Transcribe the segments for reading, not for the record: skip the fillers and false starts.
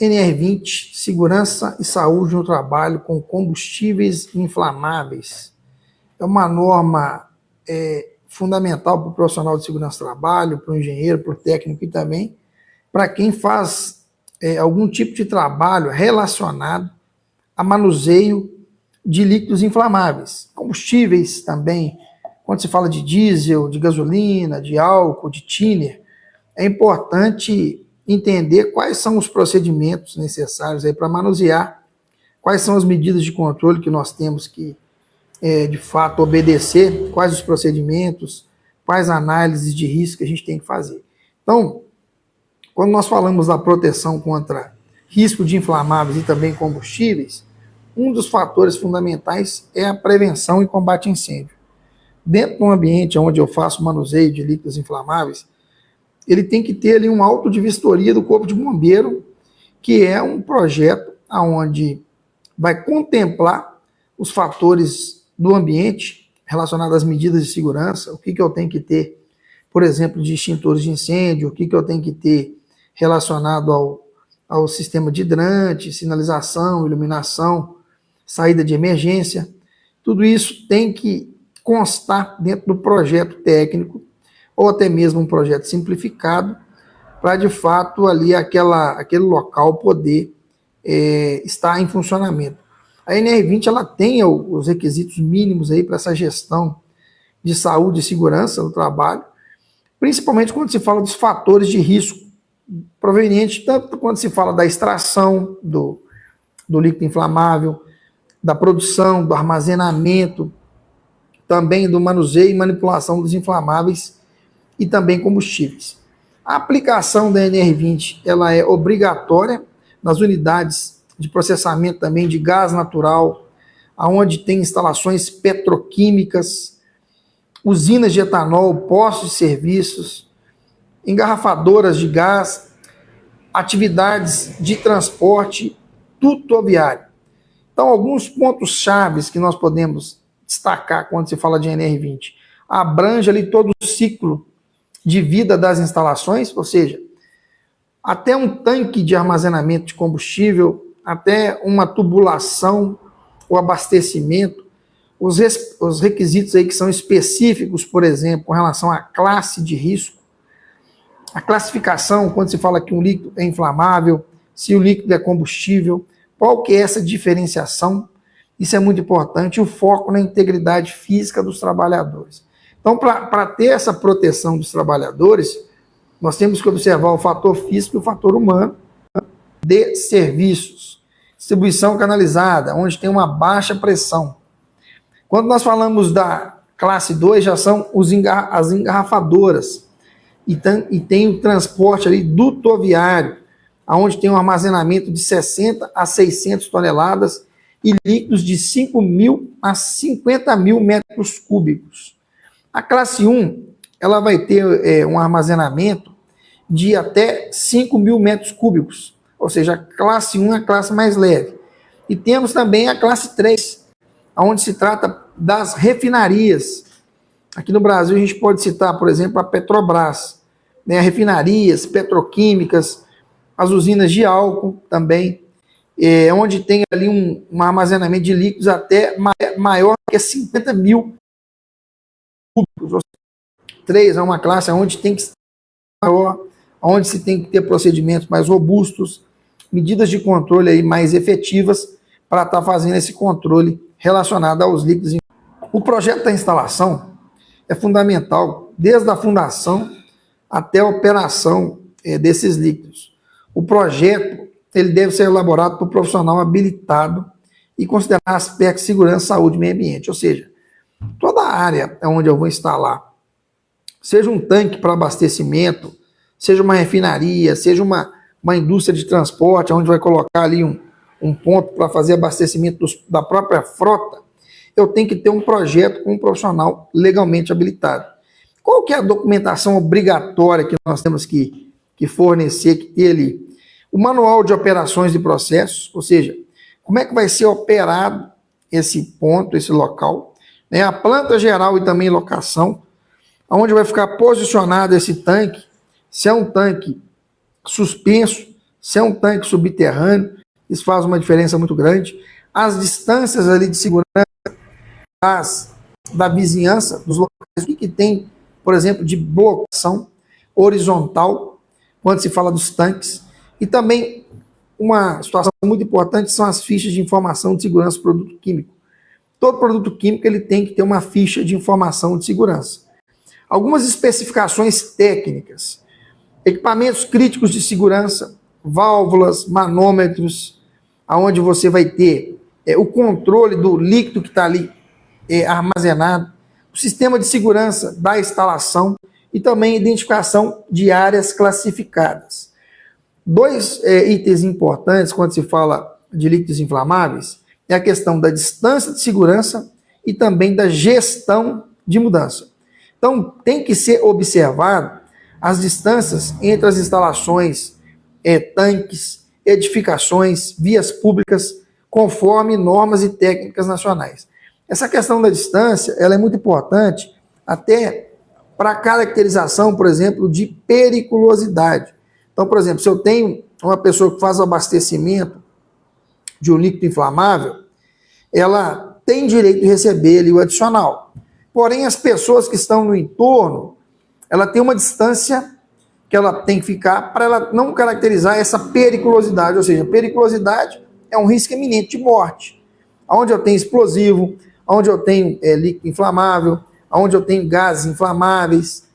NR20, segurança e saúde no trabalho com combustíveis inflamáveis. É uma norma fundamental para o profissional de segurança do trabalho, para o engenheiro, para o técnico e também para quem faz algum tipo de trabalho relacionado a manuseio de líquidos inflamáveis, combustíveis também. Quando se fala de diesel, de gasolina, de álcool, de thinner, é importante entender quais são os procedimentos necessários para manusear, quais são as medidas de controle que nós temos que, de fato, obedecer, quais os procedimentos, quais análises de risco que a gente tem que fazer. Então, quando nós falamos da proteção contra risco de inflamáveis e também combustíveis, um dos fatores fundamentais é a prevenção e combate a incêndio. Dentro de um ambiente onde eu faço manuseio de líquidos inflamáveis, ele tem que ter ali um auto de vistoria do Corpo de Bombeiro, que é um projeto onde vai contemplar os fatores do ambiente relacionados às medidas de segurança, o que eu tenho que ter, por exemplo, de extintores de incêndio, o que eu tenho que ter relacionado ao sistema de hidrante, sinalização, iluminação, saída de emergência. Tudo isso tem que constar dentro do projeto técnico ou até mesmo um projeto simplificado para, de fato, ali aquele local poder estar em funcionamento. A NR20 ela tem os requisitos mínimos aí para essa gestão de saúde e segurança no trabalho, principalmente quando se fala dos fatores de risco provenientes, tanto quando se fala da extração do líquido inflamável, da produção, do armazenamento, também do manuseio e manipulação dos inflamáveis e também combustíveis. A aplicação da NR20 ela é obrigatória nas unidades de processamento também de gás natural, onde tem instalações petroquímicas, usinas de etanol, postos de serviços, engarrafadoras de gás, atividades de transporte tutoviário. Então, alguns pontos chaves que nós podemos destacar quando se fala de NR20. Abrange ali todo o ciclo de vida das instalações, ou seja, até um tanque de armazenamento de combustível, até uma tubulação, o abastecimento, os requisitos aí que são específicos, por exemplo, com relação à classe de risco, a classificação, quando se fala que um líquido é inflamável, se o líquido é combustível, qual que é essa diferenciação? Isso é muito importante, o foco na integridade física dos trabalhadores. Então, para ter essa proteção dos trabalhadores, nós temos que observar o fator físico e o fator humano de serviços. Distribuição canalizada, onde tem uma baixa pressão. Quando nós falamos da classe 2, já são as engarrafadoras. E tem o transporte ali dutoviário, onde tem um armazenamento de 60 a 600 toneladas e líquidos de 5.000 a 50.000 metros cúbicos. A classe 1, ela vai ter um armazenamento de até 5.000 metros cúbicos, ou seja, a classe 1 é a classe mais leve. E temos também a classe 3, onde se trata das refinarias. Aqui no Brasil a gente pode citar, por exemplo, a Petrobras, né, refinarias, petroquímicas, as usinas de álcool também, onde tem ali um armazenamento de líquidos até maior que 50.000 cúbicos. 3 é uma classe onde tem que ser maior, onde se tem que ter procedimentos mais robustos, medidas de controle aí mais efetivas para estar fazendo esse controle relacionado aos líquidos. O projeto da instalação é fundamental, desde a fundação até a operação desses líquidos. O projeto ele deve ser elaborado por um profissional habilitado e considerar aspectos de segurança, saúde e meio ambiente, ou seja, toda a área onde eu vou instalar, seja um tanque para abastecimento, seja uma refinaria, seja uma indústria de transporte, onde vai colocar ali um ponto para fazer abastecimento da própria frota, eu tenho que ter um projeto com um profissional legalmente habilitado. Qual que é a documentação obrigatória que nós temos que fornecer, que ter ali? O manual de operações e processos, ou seja, como é que vai ser operado esse ponto, esse local, né? A planta geral e também locação, onde vai ficar posicionado esse tanque, se é um tanque suspenso, se é um tanque subterrâneo, isso faz uma diferença muito grande. As distâncias ali de segurança da vizinhança, dos locais, o que tem, por exemplo, de bloqueação horizontal, quando se fala dos tanques. E também uma situação muito importante são as fichas de informação de segurança do produto químico. Todo produto químico ele tem que ter uma ficha de informação de segurança. Algumas especificações técnicas, equipamentos críticos de segurança, válvulas, manômetros, aonde você vai ter o controle do líquido que está ali armazenado, o sistema de segurança da instalação e também identificação de áreas classificadas. Dois itens importantes quando se fala de líquidos inflamáveis é a questão da distância de segurança e também da gestão de mudança. Então, tem que ser observado as distâncias entre as instalações, tanques, edificações, vias públicas, conforme normas e técnicas nacionais. Essa questão da distância, ela é muito importante até para a caracterização, por exemplo, de periculosidade. Então, por exemplo, se eu tenho uma pessoa que faz o abastecimento de um líquido inflamável, ela tem direito de receber ali o adicional. Porém, as pessoas que estão no entorno, ela tem uma distância que ela tem que ficar para ela não caracterizar essa periculosidade. Ou seja, periculosidade é um risco iminente de morte. Onde eu tenho explosivo, onde eu tenho líquido inflamável, onde eu tenho gases inflamáveis,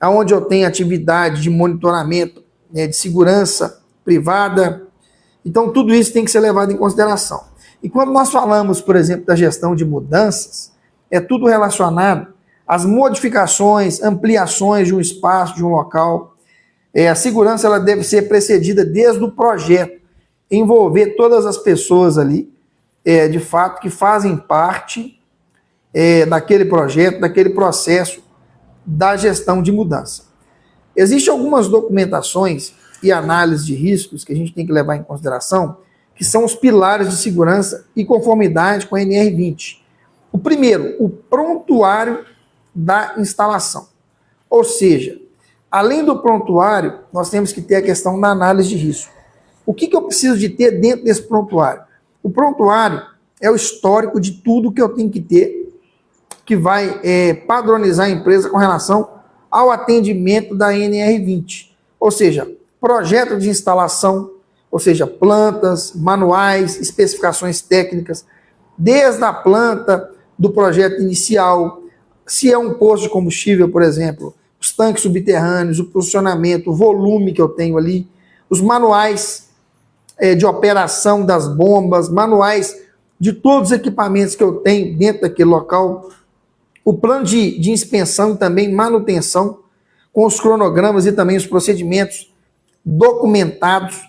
onde eu tenho atividade de monitoramento de segurança privada. Então, tudo isso tem que ser levado em consideração. E quando nós falamos, por exemplo, da gestão de mudanças, é tudo relacionado às modificações, ampliações de um espaço, de um local. A segurança ela deve ser precedida desde o projeto, envolver todas as pessoas ali, de fato, que fazem parte daquele projeto, daquele processo da gestão de mudança. Existem algumas documentações e análises de riscos que a gente tem que levar em consideração, que são os pilares de segurança e conformidade com a NR20. O primeiro, o prontuário da instalação. Ou seja, além do prontuário, nós temos que ter a questão da análise de risco. O que eu preciso de ter dentro desse prontuário? O prontuário é o histórico de tudo que eu tenho que ter, que vai padronizar a empresa com relação ao atendimento da NR20. Ou seja, projeto de instalação, ou seja, plantas, manuais, especificações técnicas, desde a planta do projeto inicial, se é um posto de combustível, por exemplo, os tanques subterrâneos, o posicionamento, o volume que eu tenho ali, os manuais de operação das bombas, manuais de todos os equipamentos que eu tenho dentro daquele local, o plano de inspeção e também manutenção, com os cronogramas e também os procedimentos documentados,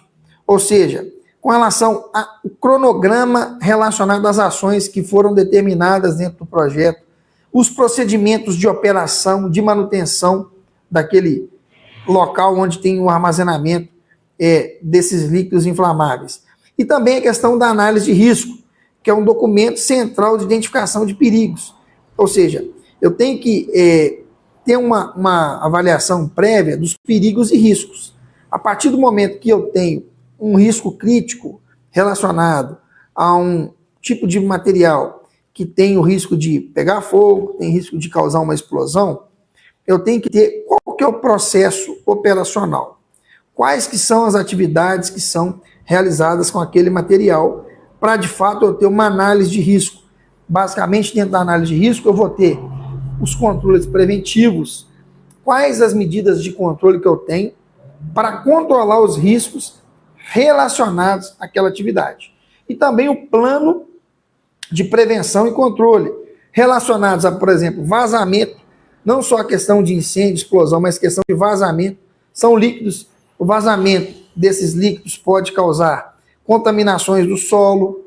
ou seja, com relação ao cronograma relacionado às ações que foram determinadas dentro do projeto, os procedimentos de operação, de manutenção daquele local onde tem o armazenamento desses líquidos inflamáveis. E também a questão da análise de risco, que é um documento central de identificação de perigos. Ou seja, eu tenho que ter uma avaliação prévia dos perigos e riscos. A partir do momento que eu tenho um risco crítico relacionado a um tipo de material que tem o risco de pegar fogo, tem risco de causar uma explosão, eu tenho que ter qual que é o processo operacional. Quais que são as atividades que são realizadas com aquele material para, de fato, eu ter uma análise de risco. Basicamente, dentro da análise de risco, eu vou ter os controles preventivos, quais as medidas de controle que eu tenho para controlar os riscos relacionados àquela atividade. E também o plano de prevenção e controle, relacionados a, por exemplo, vazamento, não só a questão de incêndio, explosão, mas questão de vazamento, são líquidos. O vazamento desses líquidos pode causar contaminações do solo,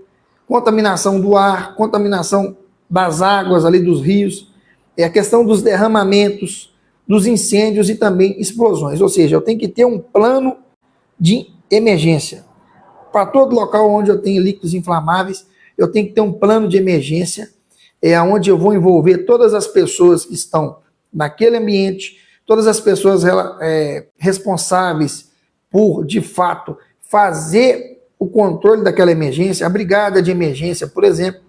contaminação do ar, contaminação das águas ali dos rios, a questão dos derramamentos, dos incêndios e também explosões. Ou seja, eu tenho que ter um plano de emergência. Para todo local onde eu tenho líquidos inflamáveis, eu tenho que ter um plano de emergência, onde eu vou envolver todas as pessoas que estão naquele ambiente, todas as pessoas responsáveis por, de fato, fazer o controle daquela emergência, a brigada de emergência, por exemplo,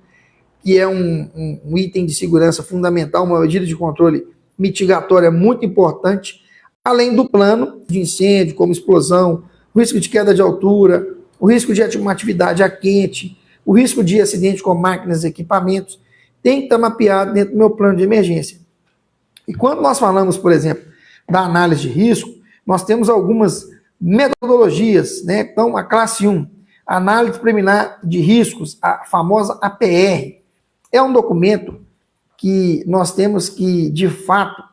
que é um item de segurança fundamental, uma medida de controle mitigatória muito importante, além do plano de incêndio, como explosão, o risco de queda de altura, o risco de uma atividade a quente, o risco de acidente com máquinas e equipamentos, tem que estar mapeado dentro do meu plano de emergência. E quando nós falamos, por exemplo, da análise de risco, nós temos algumas metodologias, né? Então, a classe 1, análise preliminar de riscos, a famosa APR, é um documento que nós temos que, de fato,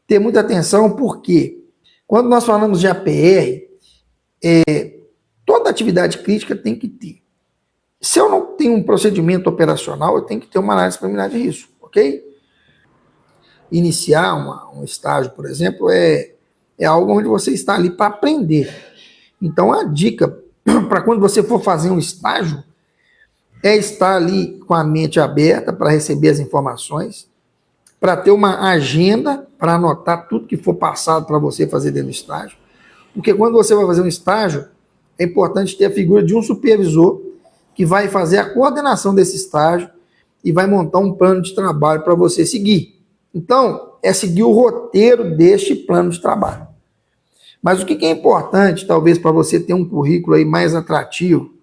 ter muita atenção, porque quando nós falamos de APR, toda atividade crítica tem que ter. Se eu não tenho um procedimento operacional, eu tenho que ter uma análise preliminar de risco, ok? Iniciar um estágio, por exemplo, é algo onde você está ali para aprender. Então, a dica para quando você for fazer um estágio é estar ali com a mente aberta para receber as informações, para ter uma agenda para anotar tudo que for passado para você fazer dentro do estágio. Porque quando você vai fazer um estágio, é importante ter a figura de um supervisor que vai fazer a coordenação desse estágio e vai montar um plano de trabalho para você seguir. Então, é seguir o roteiro deste plano de trabalho. Mas o que é importante, talvez, para você ter um currículo aí mais atrativo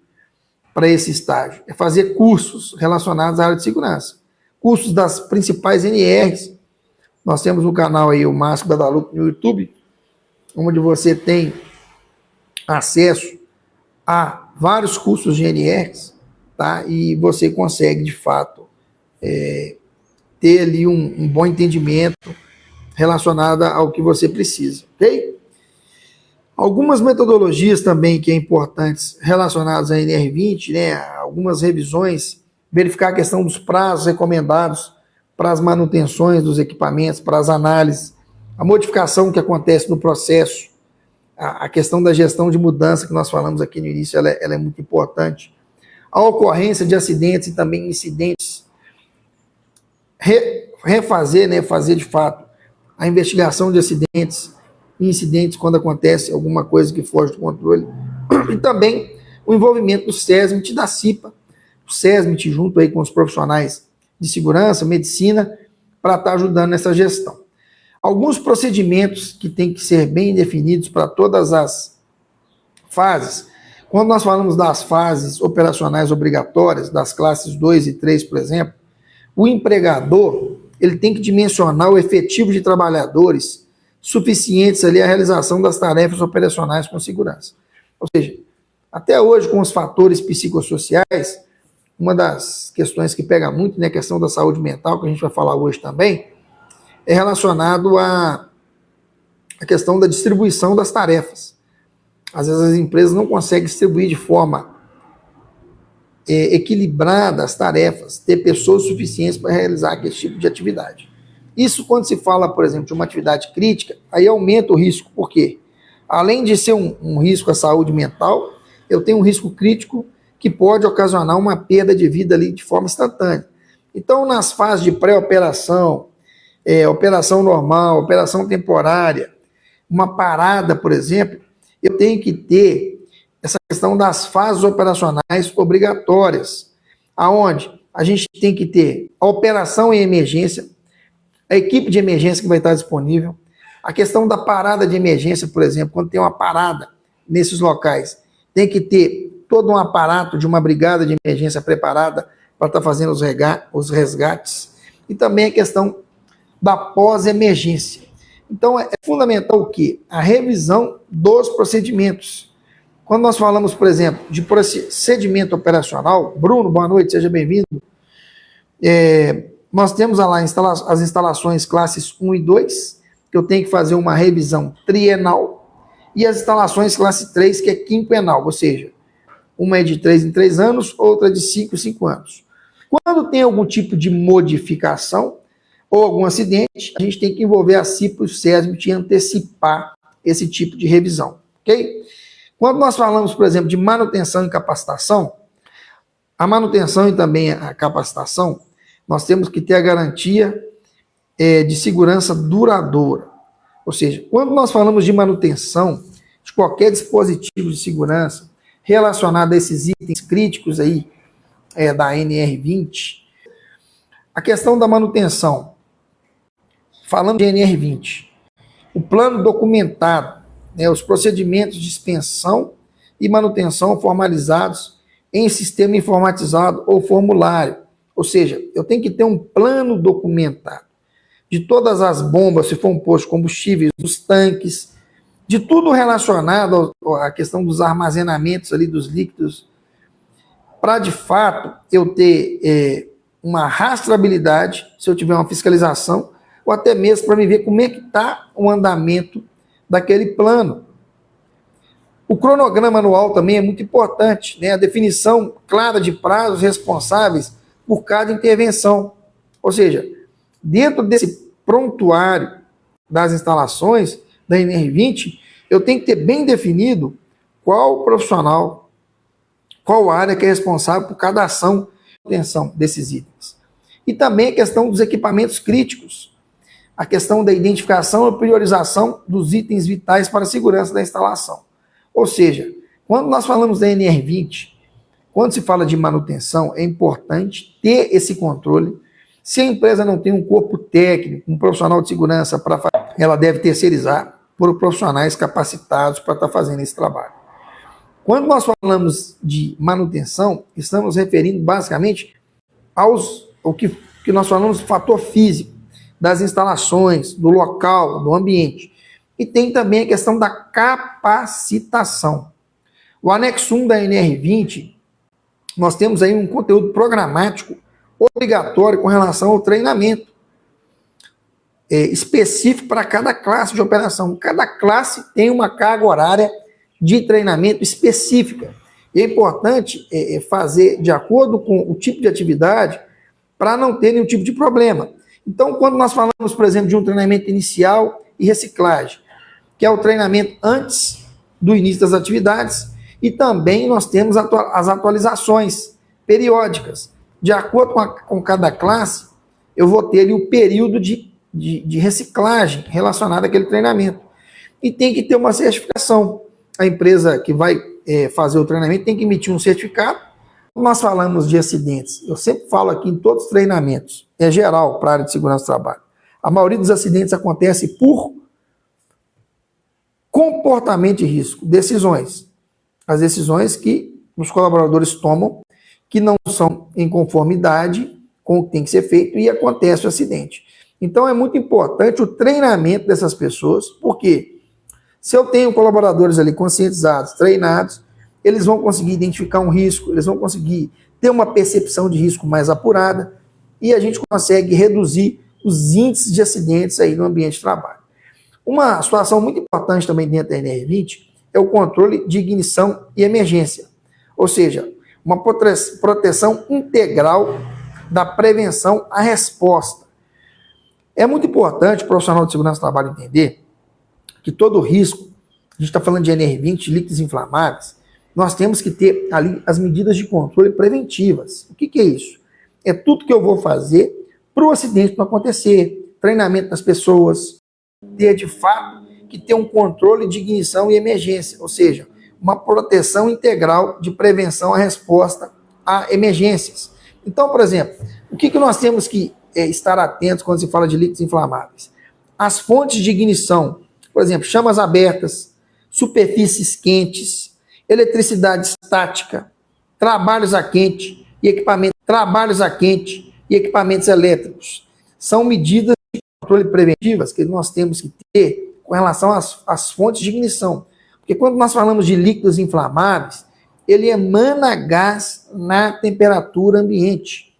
para esse estágio? É fazer cursos relacionados à área de segurança. Cursos das principais NRs. Nós temos no canal aí o Márcio Guadalupe no YouTube, onde você tem acesso a vários cursos de NRs, tá? E você consegue, de fato, ter ali um bom entendimento relacionado ao que você precisa, ok? Algumas metodologias também que é importantes relacionadas à NR20, né? Algumas revisões, verificar a questão dos prazos recomendados para as manutenções dos equipamentos, para as análises, a modificação que acontece no processo, a questão da gestão de mudança que nós falamos aqui no início, ela é muito importante. A ocorrência de acidentes e também incidentes. Refazer, né, fazer de fato a investigação de acidentes e incidentes quando acontece alguma coisa que foge do controle. E também o envolvimento do SESMIT e da CIPA. O SESMIT junto aí com os profissionais de segurança, medicina, para estar ajudando nessa gestão. Alguns procedimentos que têm que ser bem definidos para todas as fases. Quando nós falamos das fases operacionais obrigatórias, das classes 2 e 3, por exemplo, o empregador ele tem que dimensionar o efetivo de trabalhadores suficientes ali à realização das tarefas operacionais com segurança. Ou seja, até hoje, com os fatores psicossociais, uma das questões que pega muito, né, a questão da saúde mental, que a gente vai falar hoje também, é relacionado à questão da distribuição das tarefas. Às vezes as empresas não conseguem distribuir de forma equilibrada as tarefas, ter pessoas suficientes para realizar aquele tipo de atividade. Isso quando se fala, por exemplo, de uma atividade crítica, aí aumenta o risco, porque além de ser um risco à saúde mental, eu tenho um risco crítico que pode ocasionar uma perda de vida ali de forma instantânea. Então, nas fases de pré-operação, operação normal, operação temporária, uma parada, por exemplo, eu tenho que ter essa questão das fases operacionais obrigatórias, aonde a gente tem que ter a operação em emergência, a equipe de emergência que vai estar disponível, a questão da parada de emergência, por exemplo, quando tem uma parada nesses locais, tem que ter todo um aparato de uma brigada de emergência preparada para estar fazendo os resgates, e também a questão da pós-emergência. Então, é fundamental o quê? A revisão dos procedimentos. Quando nós falamos, por exemplo, de procedimento operacional, Bruno, boa noite, seja bem-vindo. Nós temos lá as instalações classes 1 e 2, que eu tenho que fazer uma revisão trienal, e as instalações classe 3, que é quinquenal, ou seja, uma é de 3 em 3 anos, outra de 5 em 5 anos. Quando tem algum tipo de modificação ou algum acidente, a gente tem que envolver a CIPA e o SESMIT e antecipar esse tipo de revisão, ok? Quando nós falamos, por exemplo, de manutenção e capacitação, a manutenção e também a capacitação, nós temos que ter a garantia de segurança duradoura. Ou seja, quando nós falamos de manutenção, de qualquer dispositivo de segurança relacionado a esses itens críticos aí da NR20. A questão da manutenção. Falando de NR20, o plano documentado, os procedimentos de expensão e manutenção formalizados em sistema informatizado ou formulário. Ou seja, eu tenho que ter um plano documentado de todas as bombas, se for um posto de combustíveis, dos tanques, de tudo relacionado à questão dos armazenamentos ali dos líquidos, para de fato eu ter uma rastreabilidade, se eu tiver uma fiscalização, ou até mesmo para me ver como é que está o andamento daquele plano. O cronograma anual também é muito importante, né? A definição clara de prazos responsáveis por cada intervenção. Ou seja, dentro desse prontuário das instalações da NR20, eu tenho que ter bem definido qual profissional, qual área que é responsável por cada ação de manutenção desses itens. E também a questão dos equipamentos críticos, a questão da identificação e priorização dos itens vitais para a segurança da instalação. Ou seja, quando nós falamos da NR20, quando se fala de manutenção, é importante ter esse controle. Se a empresa não tem um corpo técnico, um profissional de segurança para fazer, ela deve terceirizar por profissionais capacitados para estar fazendo esse trabalho. Quando nós falamos de manutenção, estamos referindo basicamente ao que nós falamos do fator físico, das instalações, do local, do ambiente. E tem também a questão da capacitação. O anexo 1 da NR20, nós temos aí um conteúdo programático obrigatório com relação ao treinamento específico para cada classe de operação. Cada classe tem uma carga horária de treinamento específica. E é importante fazer de acordo com o tipo de atividade para não ter nenhum tipo de problema. Então, quando nós falamos, por exemplo, de um treinamento inicial e reciclagem, que é o treinamento antes do início das atividades, e também nós temos as atualizações periódicas. De acordo com cada classe, eu vou ter ali o período de reciclagem relacionado àquele treinamento. E tem que ter uma certificação. A empresa que vai fazer o treinamento tem que emitir um certificado. Nós falamos de acidentes. Eu sempre falo aqui em todos os treinamentos, é geral para a área de segurança do trabalho. A maioria dos acidentes acontece por comportamento de risco, decisões. As decisões que os colaboradores tomam que não são em conformidade com o que tem que ser feito e acontece o acidente. Então é muito importante o treinamento dessas pessoas, porque se eu tenho colaboradores ali conscientizados, treinados, eles vão conseguir identificar um risco, eles vão conseguir ter uma percepção de risco mais apurada e a gente consegue reduzir os índices de acidentes aí no ambiente de trabalho. Uma situação muito importante também dentro da NR20 é o controle de ignição e emergência, ou seja, uma proteção integral da prevenção à resposta. É muito importante o profissional de segurança do trabalho entender que todo risco, a gente está falando de NR20, líquidos inflamáveis, nós temos que ter ali as medidas de controle preventivas. O que é isso? É tudo que eu vou fazer para o acidente não acontecer, treinamento das pessoas, ter de fato que ter um controle de ignição e emergência, ou seja, uma proteção integral de prevenção à resposta a emergências. Então, por exemplo, o que nós temos que estar atentos quando se fala de líquidos inflamáveis? As fontes de ignição, por exemplo, chamas abertas, superfícies quentes, eletricidade estática, trabalhos a quente e equipamentos elétricos. São medidas de controle preventivas que nós temos que ter com relação às fontes de ignição. Porque quando nós falamos de líquidos inflamáveis, ele emana gás na temperatura ambiente.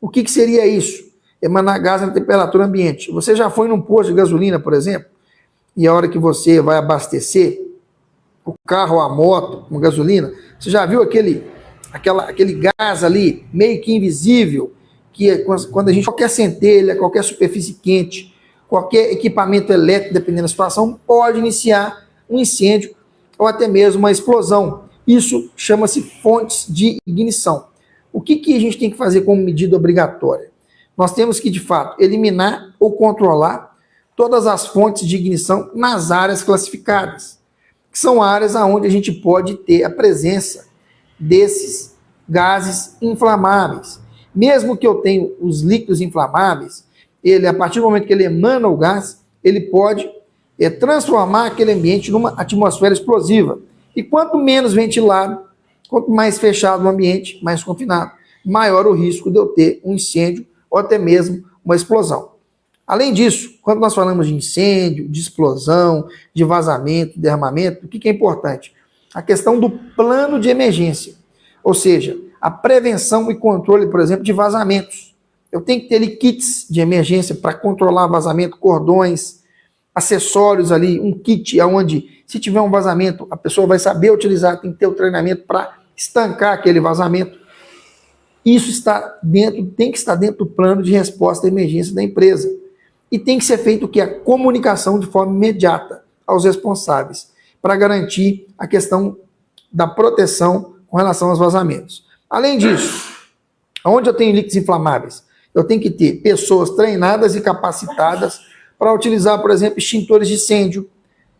O que seria isso? Emanar gás na temperatura ambiente. Você já foi num posto de gasolina, por exemplo, e a hora que você vai abastecer o carro ou a moto com gasolina, você já viu aquele gás ali, meio que invisível, que quando a gente, qualquer centelha, qualquer superfície quente, qualquer equipamento elétrico, dependendo da situação, pode iniciar um incêndio ou até mesmo uma explosão. Isso chama-se fontes de ignição. O que a gente tem que fazer como medida obrigatória? Nós temos que, de fato, eliminar ou controlar todas as fontes de ignição nas áreas classificadas. que são áreas onde a gente pode ter a presença desses gases inflamáveis. Mesmo que eu tenha os líquidos inflamáveis, ele, a partir do momento que ele emana o gás, ele pode transformar aquele ambiente numa atmosfera explosiva. E quanto menos ventilado, quanto mais fechado o ambiente, mais confinado, maior o risco de eu ter um incêndio ou até mesmo uma explosão. Além disso, quando nós falamos de incêndio, de explosão, de vazamento, derramamento, o que é importante? A questão do plano de emergência, ou seja, a prevenção e controle, por exemplo, de vazamentos. Eu tenho que ter ali kits de emergência para controlar vazamento, cordões, acessórios ali, um kit onde, se tiver um vazamento, a pessoa vai saber utilizar, tem que ter o treinamento para estancar aquele vazamento. Isso está dentro, tem que estar dentro do plano de resposta à emergência da empresa. E tem que ser feito o que? A comunicação de forma imediata aos responsáveis, para garantir a questão da proteção com relação aos vazamentos. Além disso, onde eu tenho líquidos inflamáveis, eu tenho que ter pessoas treinadas e capacitadas para utilizar, por exemplo, extintores de incêndio,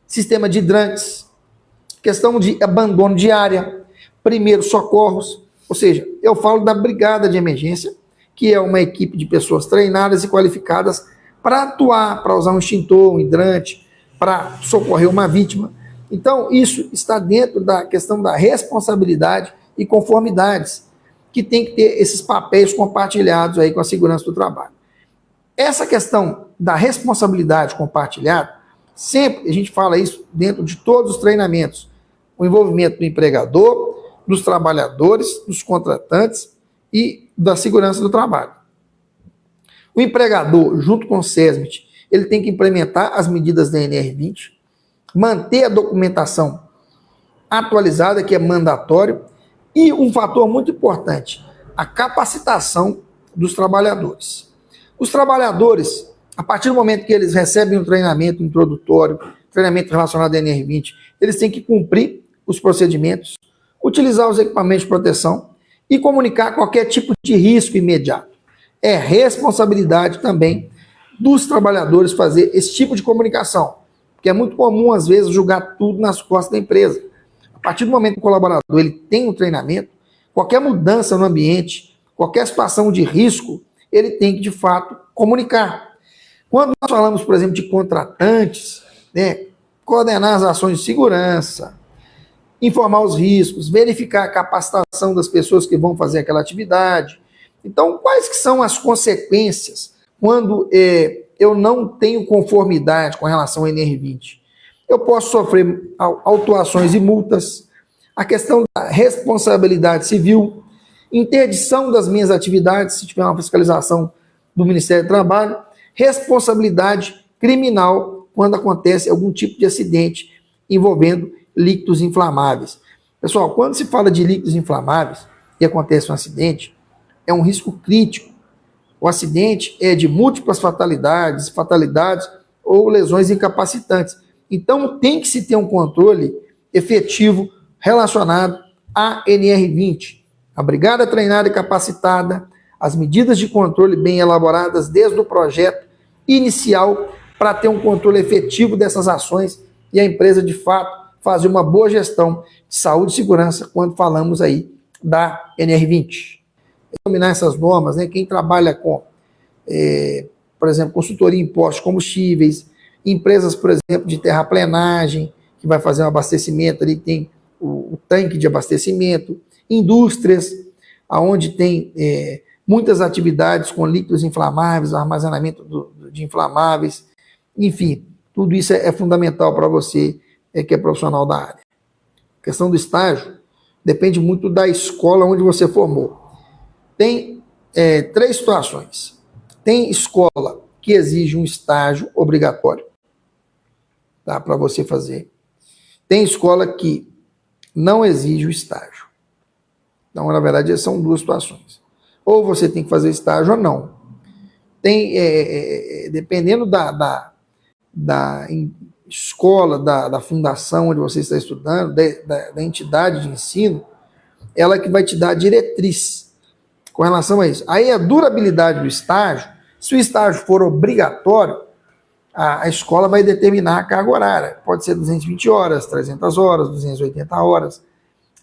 sistema de hidrantes, questão de abandono de área, primeiros socorros, ou seja, eu falo da brigada de emergência, que é uma equipe de pessoas treinadas e qualificadas para atuar, para usar um extintor, um hidrante, para socorrer uma vítima. Então, isso está dentro da questão da responsabilidade e conformidades, que tem que ter esses papéis compartilhados aí com a segurança do trabalho. Essa questão da responsabilidade compartilhada, sempre a gente fala isso dentro de todos os treinamentos, o envolvimento do empregador, dos trabalhadores, dos contratantes e da segurança do trabalho. O empregador, junto com o SESMIT, ele tem que implementar as medidas da NR20, manter a documentação atualizada, que é mandatório, e um fator muito importante, a capacitação dos trabalhadores. Os trabalhadores, a partir do momento que eles recebem um treinamento introdutório, treinamento relacionado à NR20, eles têm que cumprir os procedimentos, utilizar os equipamentos de proteção e comunicar qualquer tipo de risco imediato. É responsabilidade também dos trabalhadores fazer esse tipo de comunicação, porque é muito comum, às vezes, jogar tudo nas costas da empresa. A partir do momento que o colaborador ele tem um treinamento, qualquer mudança no ambiente, qualquer situação de risco, ele tem que, de fato, comunicar. Quando nós falamos, por exemplo, de contratantes, né, coordenar as ações de segurança, informar os riscos, verificar a capacitação das pessoas que vão fazer aquela atividade. Então, quais que são as consequências quando eu não tenho conformidade com relação ao NR20? Eu posso sofrer autuações e multas, a questão da responsabilidade civil, interdição das minhas atividades, se tiver uma fiscalização do Ministério do Trabalho, responsabilidade criminal quando acontece algum tipo de acidente envolvendo líquidos inflamáveis. Pessoal, quando se fala de líquidos inflamáveis e acontece um acidente, é um risco crítico. O acidente é de múltiplas fatalidades ou lesões incapacitantes. Então, tem que se ter um controle efetivo relacionado à NR20. A brigada treinada e capacitada, as medidas de controle bem elaboradas desde o projeto inicial para ter um controle efetivo dessas ações e a empresa, de fato, fazer uma boa gestão de saúde e segurança quando falamos aí da NR20. Dominar essas normas, né? Quem trabalha com, por exemplo, consultoria em postos de combustíveis, empresas, por exemplo, de terraplenagem, que vai fazer um abastecimento ali, tem o tanque de abastecimento, indústrias, onde tem muitas atividades com líquidos inflamáveis, armazenamento de inflamáveis, enfim, tudo isso é fundamental para você que é profissional da área. A questão do estágio depende muito da escola onde você formou. Tem três situações. Tem escola que exige um estágio obrigatório, tá, para você fazer. Tem escola que não exige o estágio. Então, na verdade, são duas situações. Ou você tem que fazer estágio ou não. Tem, dependendo da escola, da fundação onde você está estudando, da entidade de ensino, ela que vai te dar a diretriz com relação a isso. Aí a durabilidade do estágio, se o estágio for obrigatório, a escola vai determinar a carga horária. Pode ser 220 horas, 300 horas, 280 horas.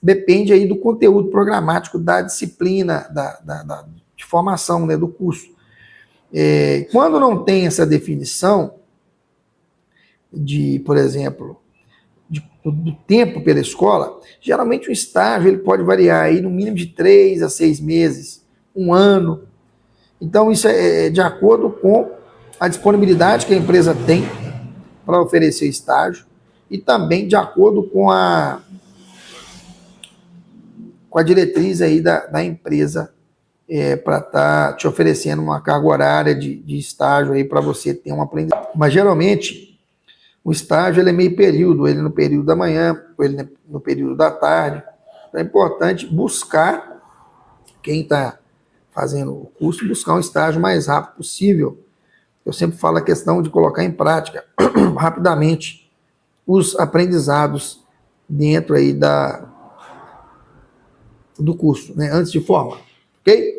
Depende aí do conteúdo programático da disciplina, de formação, né, do curso. Quando não tem essa definição de, por exemplo, do tempo pela escola, geralmente o estágio ele pode variar aí no mínimo de 3 a 6 meses, um ano. Então isso é de acordo com a disponibilidade que a empresa tem para oferecer estágio e também de acordo com a diretriz aí da empresa para estar te oferecendo uma carga horária de estágio aí para você ter um aprendizado. Mas geralmente o estágio ele é meio período, ele no período da manhã, ele no período da tarde. Então é importante buscar, quem está fazendo o curso, buscar um estágio mais rápido possível. Eu sempre falo a questão de colocar em prática rapidamente os aprendizados dentro aí do curso, né, antes de formar, ok?